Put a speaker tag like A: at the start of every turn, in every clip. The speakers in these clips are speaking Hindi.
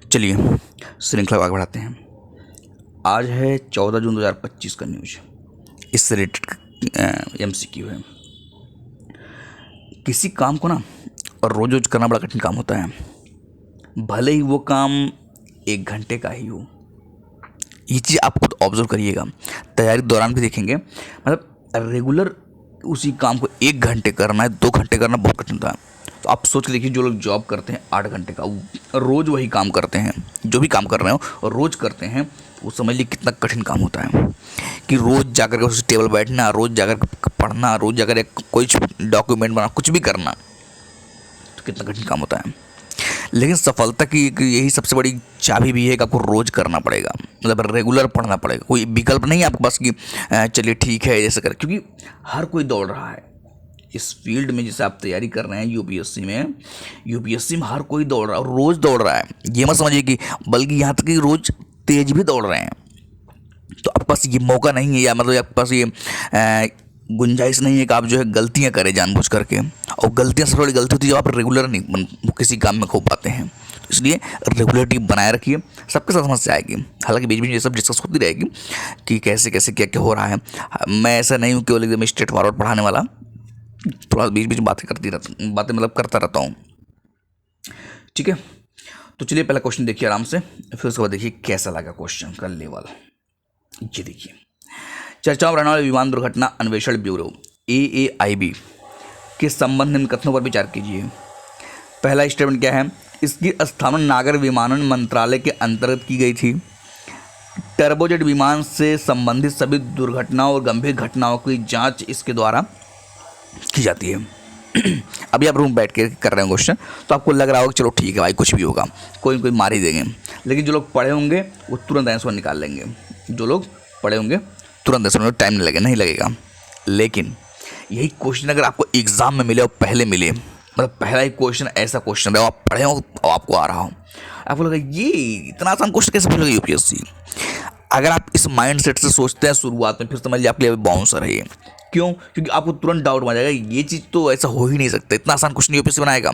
A: चलिए श्रृंखला आगे बढ़ाते हैं। आज है 14 जून 2025 का न्यूज। इससे रिलेटेड MCQ है। किसी काम को ना और रोज रोज करना बड़ा कठिन काम होता है, भले ही वो काम 1 घंटे का ही हो। ये चीज़ आप खुद ऑब्जर्व करिएगा, तैयारी दौरान भी देखेंगे। मतलब रेगुलर उसी काम को 1 घंटे करना है, 2 घंटे करना बहुत कठिन होता है। तो आप सोच के देखिए, जो लोग जॉब करते हैं 8 घंटे का, रोज़ वही काम करते हैं, जो भी काम कर रहे हो और रोज़ करते हैं, वो समझ लीजिए कितना कठिन काम होता है। कि रोज़ जाकर के उस टेबल बैठना, रोज़ जाकर पढ़ना, रोज़ जाकर कोई डॉक्यूमेंट बनाना, कुछ भी करना, तो कितना कठिन काम होता है। लेकिन सफलता की यही सबसे बड़ी चाबी भी है कि आपको रोज़ करना पड़ेगा, मतलब रेगुलर पढ़ना पड़ेगा। कोई विकल्प नहीं है आपके पास कि चलिए ठीक है जैसे कर, क्योंकि हर कोई दौड़ रहा है इस फील्ड में। जैसे आप तैयारी कर रहे हैं यूपीएससी में हर कोई दौड़ रहा है और रोज़ दौड़ रहा है। ये मत समझिए कि, बल्कि यहाँ तक कि रोज़ तेज भी दौड़ रहे हैं। तो आपके पास ये मौका नहीं है, या मतलब आपके पास ये गुंजाइश नहीं है कि आप जो है गलतियां करें जानबूझ करके। और गलतियां सबसे बड़ी गलती होती है जब आप रेगुलर नहीं किसी काम में खो पाते हैं। तो इसलिए रेगुलरिटी बनाए रखिए, सबके साथ समस्या आएगी। हालांकि बीच बीच में ये सब डिस्कस होती रहेगी कि कैसे कैसे क्या क्या हो रहा है। मैं ऐसा नहीं हूँ केवल एकदम स्ट्रेट फॉरवर्ड पढ़ाने वाला, थोड़ा बीच बीच में बातें मतलब करता रहता हूँ। ठीक है, तो चलिए पहला क्वेश्चन देखिए आराम से, फिर उसके बाद देखिए कैसा लगा क्वेश्चन का लेवल। ये देखिए, चर्चाओं में रहने वाले विमान दुर्घटना अन्वेषण ब्यूरो AAIB के संबंध में कथनों पर विचार कीजिए। पहला स्टेटमेंट क्या है? इसकी स्थापना नागर विमानन मंत्रालय के अंतर्गत की गई थी। टर्बोजेट विमान से संबंधित सभी दुर्घटनाओं और गंभीर घटनाओं की जांच इसके द्वारा की जाती है। अभी आप रूम बैठ के कर रहे हैं क्वेश्चन, तो आपको लग रहा होगा चलो ठीक है भाई कुछ भी होगा, कोई मार ही देंगे। लेकिन जो लोग पढ़े होंगे वो तुरंत आंसर निकाल लेंगे। जो लोग पढ़े होंगे तुरंत आंसर, टाइम नहीं लगेगा। लेकिन यही क्वेश्चन अगर आपको एग्जाम में मिले और पहले मिले, मतलब पहला ही क्वेश्चन ऐसा क्वेश्चन है आप पढ़े हो और आपको आ रहा हो, आपको लगा ये इतना आसान क्वेश्चन कैसे पूछेगा यूपीएससी। अगर आप इस माइंड सेट से सोचते हैं शुरुआत में, फिर समझ लीजिए आपके लिए बाउंसर है ये। क्यों? क्योंकि आपको तुरंत डाउट बन जाएगा ये चीज़ तो ऐसा हो ही नहीं सकता, इतना आसान क्वेश्चन यूपीएससी बनाएगा,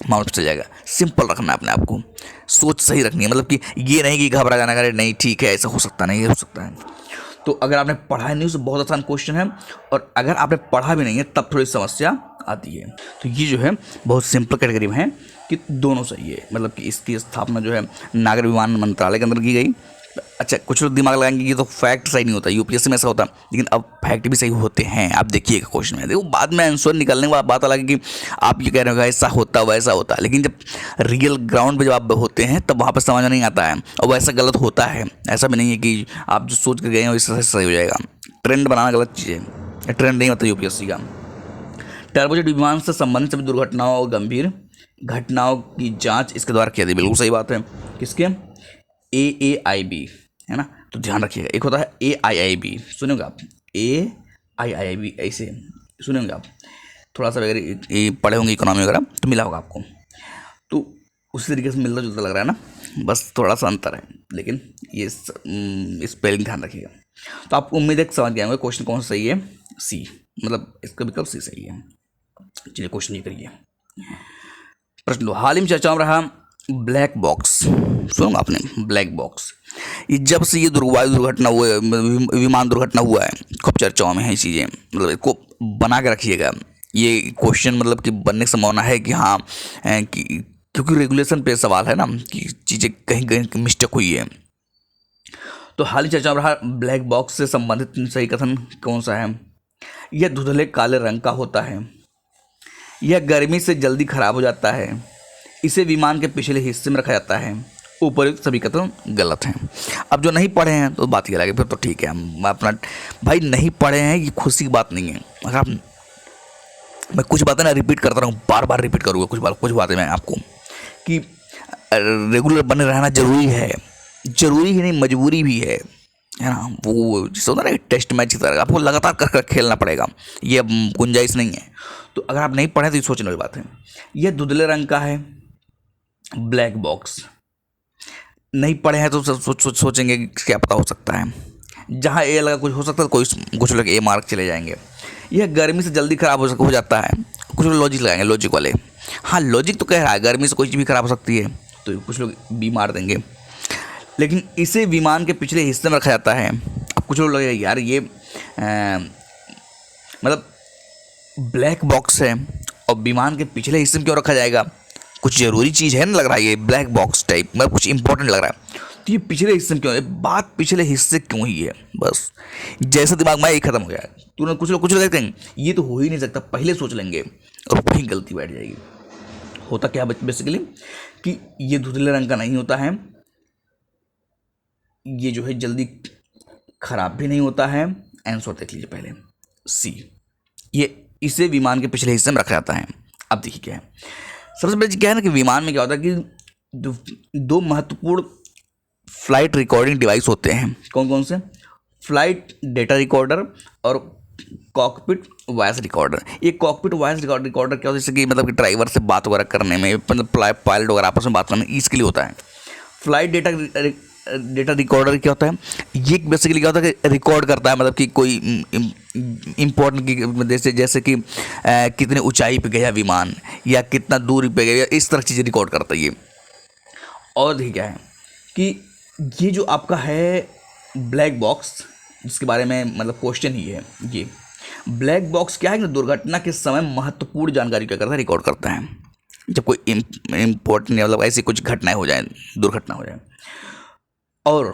A: मामला चल जाएगा। सिंपल रखना है अपने आप को, सोच सही रखनी है, मतलब कि ये नहीं कि घबरा जाना करे, नहीं ठीक है ऐसा हो सकता नहीं, हो सकता है। तो अगर आपने पढ़ा नहीं तो बहुत आसान क्वेश्चन है, और अगर आपने पढ़ा भी नहीं है तब थोड़ी समस्या आती है। तो ये जो है बहुत सिंपल कैटेगरी में है कि दोनों सही है, मतलब कि इसकी स्थापना जो है नागर विमान मंत्रालय के अंदर की गई। अच्छा, कुछ लोग दिमाग लगाएंगे ये तो फैक्ट सही नहीं होता, यूपीएससी में ऐसा होता, लेकिन अब फैक्ट भी सही होते हैं। आप देखिएगा क्वेश्चन में, देखो बाद में आंसर निकालने के बाद बात अलग है कि आप ये कह रहे हो ऐसा होता वैसा होता, लेकिन जब रियल ग्राउंड पे जब आप होते हैं तब वहाँ पर समझ नहीं आता है, और वैसा गलत होता है। ऐसा भी नहीं है कि आप जो सोच के गए हैं इससे सही हो जाएगा। ट्रेंड बनाना गलत चीज़ है, ट्रेंड नहीं होता यूपीएससी का। टर्बोजेट विमान से संबंधित सभी दुर्घटनाओं और गंभीर घटनाओं की जाँच इसके द्वारा की जाती है। बिल्कुल सही बात है, किसके? AAIB है ना। तो ध्यान रखिएगा, एक होता है AIIB, सुनेंगे आप AIIB, ऐसे सुनेंगे आप। थोड़ा सा अगर ये पढ़े होंगे इकोनॉमी वगैरह तो मिला होगा आपको, तो उसी तरीके से मिलता जुलता लग रहा है ना, बस थोड़ा सा अंतर है। लेकिन ये स्पेलिंग ध्यान रखिएगा। तो आप उम्मीद है समझ गए होंगे क्वेश्चन कौन सा सही है। C, मतलब इसका विकल्प C सही है। चलिए क्वेश्चन ये करिए। प्रश्न 2, हाल ही में चर्चा में रहा ब्लैक बॉक्स, सुनो आपने, ब्लैक बॉक्स। ये जब से ये वायु दुर्घटना हुआ है, विमान दुर्घटना हुआ है, खूब चर्चाओं में है चीज़ें, मतलब इसको बना के रखिएगा। ये क्वेश्चन मतलब कि बनने की संभावना है कि हाँ, क्योंकि रेगुलेशन पे सवाल है ना कि चीज़ें कहीं कहीं मिस्टेक हुई है। तो हाल ही चर्चा में रहा ब्लैक बॉक्स से संबंधित सही कथन कौन सा है? यह धुंधले काले रंग का होता है, यह गर्मी से जल्दी खराब हो जाता है, इसे विमान के पिछले हिस्से में रखा जाता है, उपयुक्त सभी कथन गलत हैं। अब जो नहीं पढ़े हैं तो बात ये लगे, फिर तो ठीक है, हम अपना भाई नहीं पढ़े हैं ये खुशी की बात नहीं है। अगर आप, मैं कुछ बातें ना रिपीट करता रहूँ, बार बार रिपीट करूँगा कुछ बातें मैं आपको, कि रेगुलर बने रहना जरूरी है, जरूरी ही नहीं मजबूरी भी है ना। वो जिस होता है ना टेस्ट मैच की तरह, आपको लगातार कर खेलना पड़ेगा, ये अब गुंजाइश नहीं है। तो अगर आप नहीं पढ़े तो ये सोचने वाली बात है। यह धुंधले रंग का है ब्लैक बॉक्स, नहीं पढ़े हैं तो सोचेंगे कि क्या पता हो सकता है। जहाँ ए लगा कुछ हो सकता है, कुछ लोग A मार्क चले जाएंगे। यह गर्मी से जल्दी खराब हो जाता है, कुछ लोग लॉजिक लगाएंगे, लॉजिक वाले। हाँ लॉजिक तो कह रहा है गर्मी से कोई चीज़ भी खराब हो सकती है, तो कुछ लोग बी मार देंगे। लेकिन इसे विमान के पिछले हिस्से में रखा जाता है। अब कुछ लोग लगेगा यार ये मतलब ब्लैक बॉक्स है और विमान के पिछले हिस्से में क्यों रखा जाएगा, कुछ ज़रूरी चीज़ है ना, लग रहा है ये ब्लैक बॉक्स टाइप, मतलब कुछ इंपॉर्टेंट लग रहा है। तो ये पिछले हिस्से में क्यों है, बात पिछले हिस्से क्यों ही है, बस जैसे दिमाग में ये खत्म हो गया। तुरंत कुछ लोग कहते हैं ये तो हो ही नहीं सकता, पहले सोच लेंगे और वहीं गलती बैठ जाएगी। होता क्या बेसिकली कि ये धुंधले रंग का नहीं होता है, ये जो है जल्दी खराब भी नहीं होता है। आंसर देख लीजिए पहले सी, ये इसे विमान के पिछले हिस्से में रखा जाता है। अब देखिए क्या है, सबसे पहले क्या है ना कि विमान में क्या होता है कि दो महत्वपूर्ण फ्लाइट रिकॉर्डिंग डिवाइस होते हैं। कौन कौन से, फ्लाइट डेटा रिकॉर्डर और कॉकपिट वॉइस रिकॉर्डर। ये कॉकपिट वॉइस रिकॉर्डर क्या होता है, जैसे कि मतलब कि ड्राइवर से बात वगैरह करने में, मतलब पायलट वगैरह आपस में बात करने में, इसके लिए होता है। फ्लाइट डेटा रिकॉर्डर क्या होता है, ये बेसिकली क्या होता है कि रिकॉर्ड करता है, मतलब कि कोई इम्पोर्टेंट जैसे कि कितने ऊंचाई पे गया विमान या कितना दूर पे गया, इस तरह की चीज़ें रिकॉर्ड करता है ये। और देखिए क्या है कि ये जो आपका है ब्लैक बॉक्स, जिसके बारे में मतलब क्वेश्चन ही है, ये ब्लैक बॉक्स क्या है कि दुर्घटना के समय महत्वपूर्ण जानकारी क्या करता है, रिकॉर्ड करता है। जब कोई इम्पोर्टेंट मतलब ऐसी कुछ घटनाएं हो जाए, दुर्घटना हो जाए। और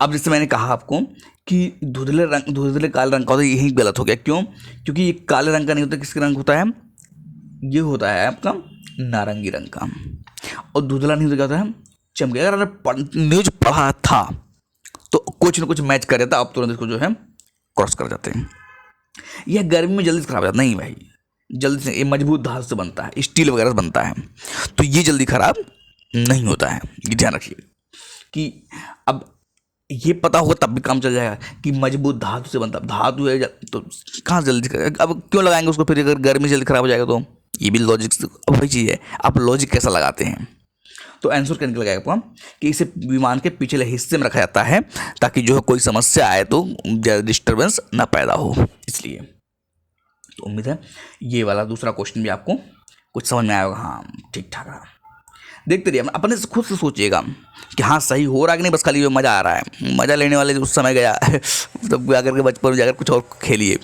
A: अब जैसे मैंने कहा आपको कि धुंधले काले रंग का होता है, यही गलत हो गया। क्यों, क्योंकि ये काले रंग का नहीं होता, किसका रंग होता है, ये होता है आपका नारंगी रंग का। और धुंधला नहीं होता, क्या होता है, चमके। अगर न्यूज पढ़ा था तो कुछ ना कुछ मैच कर देता, अब तुरंत इसको जो है क्रॉस कर जाते हैं। यह गर्मी में जल्दी खराब हो जाता नहीं भाई, जल्दी से, ये मजबूत धातु से बनता है, स्टील वगैरह से बनता है, तो ये जल्दी खराब नहीं होता है, ये ध्यान रखिए। कि अब ये पता होगा तब भी काम चल जाएगा कि मजबूत धातु से बनता है, धातु है तो कहाँ जल्दी, अब क्यों लगाएंगे उसको फिर, अगर गर्मी जल्दी खराब हो जाएगा तो। ये भी लॉजिक, अब वही चीज़ है, आप लॉजिक कैसा लगाते हैं। तो आंसर क्या निकल गया कि इसे विमान के पिछले हिस्से में रखा जाता है ताकि जो है कोई समस्या आए तो डिस्टर्बेंस ना पैदा हो, इसलिए। तो उम्मीद है ये वाला दूसरा क्वेश्चन भी आपको कुछ समझ में आया होगा। हाँ ठीक ठाक रहा, देखते रहिए, अपने से खुद से सोचिएगा कि हाँ सही हो रहा है कि नहीं, बस खाली मज़ा आ रहा है। मज़ा लेने वाले उस समय गया तब अगर के बचपन में जाकर कुछ और खेलिए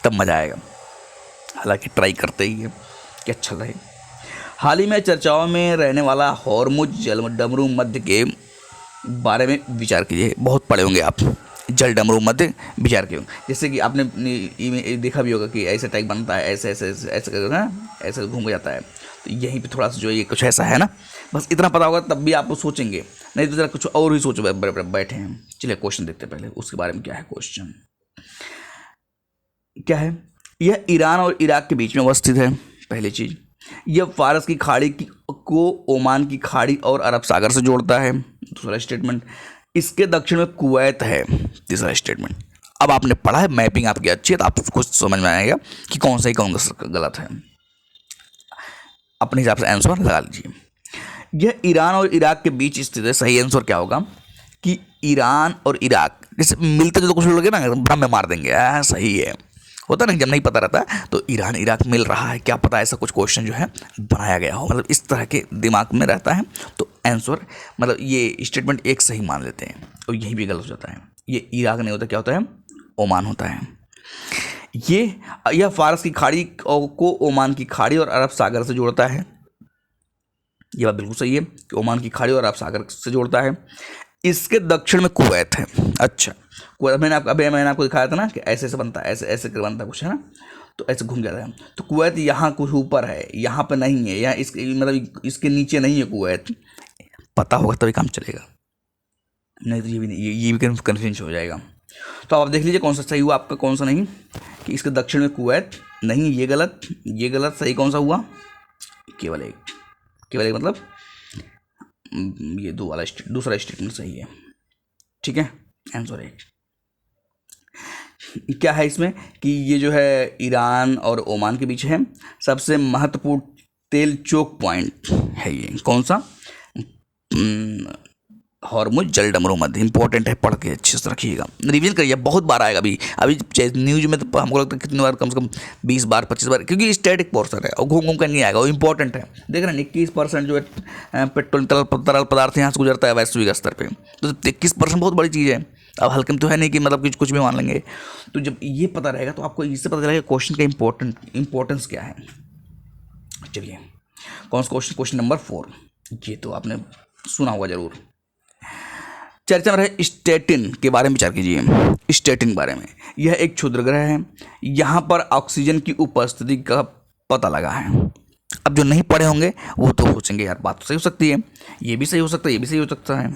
A: तब मज़ा आएगा। हालांकि ट्राई करते ही है कि अच्छा रहे। हाल ही में चर्चाओं में रहने वाला हॉर्मुज जलडमरू मध्य के बारे में विचार कीजिए। बहुत पढ़े होंगे आप, जलडमरू मध्य विचार किए होंगे। जैसे कि आपने देखा भी होगा कि ऐसे टाइप बनता है, ऐसे ऐसे ऐसे ऐसे ना, ऐसे घूम जाता है। तो यहीं पे थोड़ा सा जो ये कुछ ऐसा है ना, बस इतना पता होगा तब भी आप सोचेंगे, नहीं तो जरा कुछ और ही सोचो बैठे हैं। चलिए क्वेश्चन देखते हैं पहले, उसके बारे में क्या है। क्वेश्चन क्या है, यह ईरान और इराक के बीच में अवस्थित है, पहली चीज़। यह फारस की खाड़ी को ओमान की खाड़ी और अरब सागर से जोड़ता है, दूसरा स्टेटमेंट। इसके दक्षिण में कुवैत है, तीसरा स्टेटमेंट। अब आपने पढ़ा है, मैपिंग आपकी अच्छी है तो आपको कुछ समझ में आएगा कि कौन सही कौन गलत है। अपने हिसाब से आंसर लगा लीजिए। यह ईरान और इराक के बीच स्थित है, सही आंसर क्या होगा कि ईरान और इराक जैसे मिलते जो कुछ लोग ना भ्रम में मार देंगे, सही है, होता नहीं, जब नहीं पता रहता तो ईरान इराक मिल रहा है, क्या पता ऐसा कुछ क्वेश्चन जो है बनाया गया हो, मतलब इस तरह के दिमाग में रहता है। तो आंसर मतलब ये स्टेटमेंट एक सही मान लेते हैं और यही भी गलत हो जाता है। ये इराक नहीं होता, क्या होता है, ओमान होता है। यह फारस की खाड़ी को ओमान की खाड़ी और अरब सागर से जोड़ता है, ये बात बिल्कुल सही है कि ओमान की खाड़ी और अरब सागर से जोड़ता है। इसके दक्षिण में कुवैत है। अच्छा, कुवैत मैंने आपको दिखाया था ना कि ऐसे ऐसे बनता है, ऐसे ऐसे कर बनता है कुछ, है ना, तो ऐसे घूम जाता है। तो कुवैत यहाँ कुछ ऊपर है, यहाँ पर नहीं है, यहाँ इस मतलब इसके नीचे नहीं है कुवैत। पता होगा तभी काम चलेगा, नहीं तो ये भी नहीं, ये भी कन्फ्यूज हो जाएगा। तो आप देख लीजिए कौन सा सही हुआ आपका, कौन सा नहीं। कि इसके दक्षिण में कुवैत नहीं, ये गलत, ये गलत। सही कौन सा हुआ, केवल एक मतलब ये दो वाला दूसरा स्टेटमेंट सही है, ठीक है। आंसर है क्या है इसमें कि ये जो है ईरान और ओमान के बीच है। सबसे महत्वपूर्ण तेल चोक पॉइंट है ये, कौन सा, हॉर्मुज जल डमरू मध्य। इंपॉर्टेंट है, पढ़ के अच्छे से रखिएगा, रिवीजन करिए, बहुत बार आएगा। अभी अभी न्यूज में तो हमको लगता है कितनी बार, कम से कम 20 बार 25 बार, क्योंकि स्टैटिक पोर्शन है और घूम घूम कर नहीं आएगा, वो इंपॉर्टेंट है। देख रहे हैं 21% जो है पेट्रोल तरल पदार्थ यहाँ से गुजरता है वैश्विक स्तर पर, तो 21% बहुत बड़ी चीज़ है। अब हल्के में तो है नहीं कि मतलब कुछ भी मान लेंगे। तो जब ये पता रहेगा तो आपको इससे पता चलेगा क्वेश्चन का इंपॉर्टेंस क्या है। चलिए कौन सा क्वेश्चन, क्वेश्चन नंबर 4, ये तो आपने सुना होगा जरूर। चर्चा में रहे स्टेटिन के बारे में विचार कीजिए। स्टेटिन के बारे में, यह एक क्षुद्र ग्रह है, यहाँ पर ऑक्सीजन की उपस्थिति का पता लगा है। अब जो नहीं पढ़े होंगे वो तो सोचेंगे यार बात तो सही हो सकती है, ये भी सही हो सकता है, ये भी सही हो सकता है,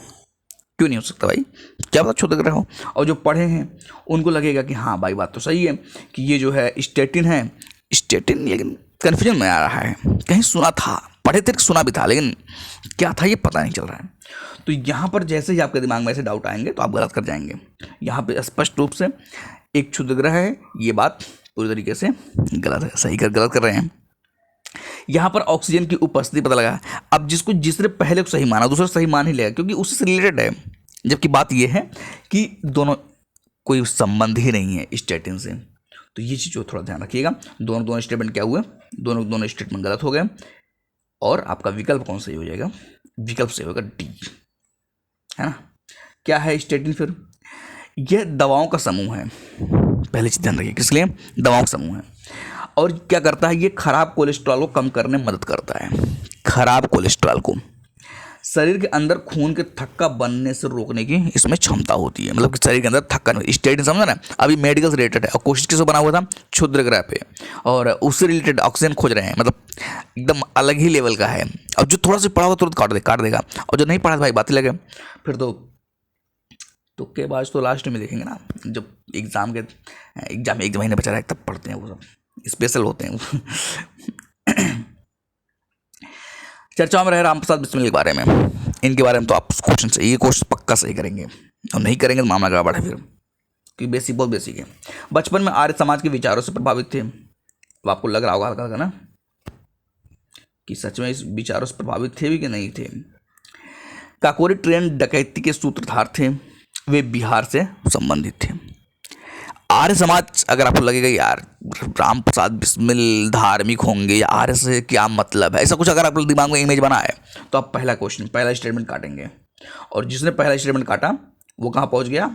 A: क्यों नहीं हो सकता भाई, क्या पता क्षुद्र ग्रह हो। और जो पढ़े हैं उनको लगेगा कि हाँ भाई बात तो सही है कि ये जो है स्टेटिन है। स्टेटिन, लेकिन कन्फ्यूजन में आ रहा है, कहीं सुना था, पढ़े थे, सुना भी था, लेकिन क्या था ये पता नहीं चल रहा है। तो यहाँ पर जैसे ही आपके दिमाग में ऐसे डाउट आएंगे तो आप गलत कर जाएंगे। यहाँ पे स्पष्ट रूप से एक क्षुद्र ग्रह है, ये बात पूरी तरीके से गलत है, गलत कर रहे हैं। यहाँ पर ऑक्सीजन की उपस्थिति पता लगा। अब जिसने पहले को सही माना दूसरा सही मान ही लेगा, क्योंकि उससे रिलेटेड है। जबकि बात यह है कि दोनों कोई संबंध ही नहीं है स्टेटिन से, तो ये चीज़ थोड़ा ध्यान रखिएगा। दोनों स्टेटमेंट क्या हुए, दोनों स्टेटमेंट गलत हो गए, और आपका विकल्प कौन सही हो जाएगा, विकल्प सही होगा डी, है ना। क्या है स्टेटिन फिर, यह दवाओं का समूह है, पहले चीज ध्यान रखिए, किस लिए, दवाओं का समूह है। और क्या करता है, ये खराब कोलेस्ट्रॉल को कम करने में मदद करता है। खराब कोलेस्ट्रॉल को शरीर के अंदर खून के थक्का बनने से रोकने की इसमें क्षमता होती है, मतलब कि शरीर के अंदर थक्का नहीं। स्टेटिन समझा ना, अभी मेडिकल से रिलेटेड है, और कोशिश किससे बना हुआ था, क्षुद्र ग्रह पे, और उससे रिलेटेड ऑक्सीजन खोज रहे हैं, मतलब एकदम अलग ही लेवल का है। और जो थोड़ा सा पढ़ा होगा तुरंत काट देगा, और जो नहीं पढ़ा भाई बात ही लगे, फिर तो तुक्के बाज तो लास्ट में देखेंगे ना, जब एग्जाम एक महीने बचा रहा है तब पढ़ते हैं, वो सब स्पेशल होते हैं। चर्चा में रहे रामप्रसाद बिस्मिल के बारे में, इनके बारे में तो आप क्वेश्चन से ये क्वेश्चन पक्का सही करेंगे, और नहीं करेंगे तो मामला गड़बड़ है फिर, क्योंकि बेसिक बहुत बेसिक है। बचपन में आर्य समाज के विचारों से प्रभावित थे, तो आपको लग रहा होगा हल्का हल्का ना कि सच में इस विचारों से प्रभावित थे भी कि नहीं थे। काकोरी ट्रेन डकैती के सूत्रधार थे, वे बिहार से संबंधित थे। आर्य समाज, अगर आपको लगेगा यार राम प्रसाद बिस्मिल धार्मिक होंगे या आर्य से क्या मतलब है, ऐसा कुछ अगर आप दिमाग में इमेज बना है, तो आप पहला स्टेटमेंट काटेंगे, और जिसने पहला स्टेटमेंट काटा वो कहाँ पहुँच गया,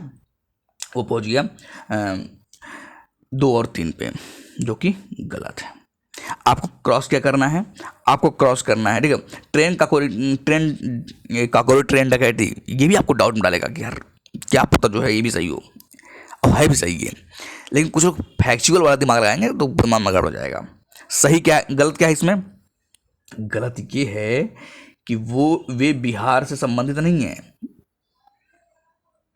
A: वो पहुँच गया 2 और 3 पे, जो कि गलत है। आपको क्रॉस क्या करना है, आपको क्रॉस करना है, ठीक है। काकोरी ट्रेन डकैती, ये भी आपको डाउट में डालेगा कि यार क्या पता जो है ये भी सही हो, और है भी सही है, लेकिन कुछ लोग फैक्चुअल वाला दिमाग लगाएंगे तो दिमाग में गड़बड़ हो जाएगा। सही क्या है, गलत क्या है इसमें, गलत ये है कि वे बिहार से संबंधित नहीं है,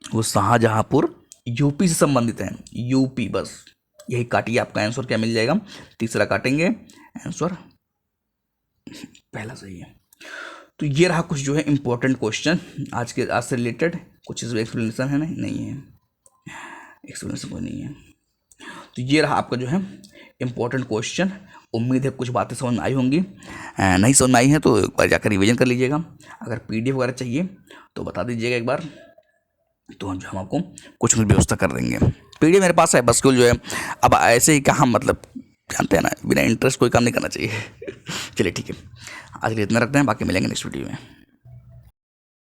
A: वो शाहजहांपुर यूपी से संबंधित हैं, यूपी, बस यही काटिए, आपका आंसर क्या मिल जाएगा, तीसरा काटेंगे, आंसर पहला सही है। तो ये रहा कुछ जो है इंपॉर्टेंट क्वेश्चन आज से रिलेटेड। कुछ इसमें एक्सप्लेनेशन है, नहीं है, एक्सप्लेनेशन कोई नहीं है। तो ये रहा आपका जो है इंपॉर्टेंट क्वेश्चन। उम्मीद है कुछ बातें समझ में आई होंगी, नहीं समझ में आई हैं तो एक बार जाकर रिवीजन कर लीजिएगा। अगर पीडीएफ वगैरह चाहिए तो बता दीजिएगा एक बार, तो हम आपको कुछ भी व्यवस्था कर देंगे। पीडीएफ मेरे पास है, बस केवल जो है अब ऐसे ही कहाँ, मतलब जानते हैं ना, बिना इंटरेस्ट कोई काम नहीं करना चाहिए। चलिए ठीक है, आज के लिए इतना रखते हैं, बाकी मिलेंगे नेक्स्ट वीडियो में।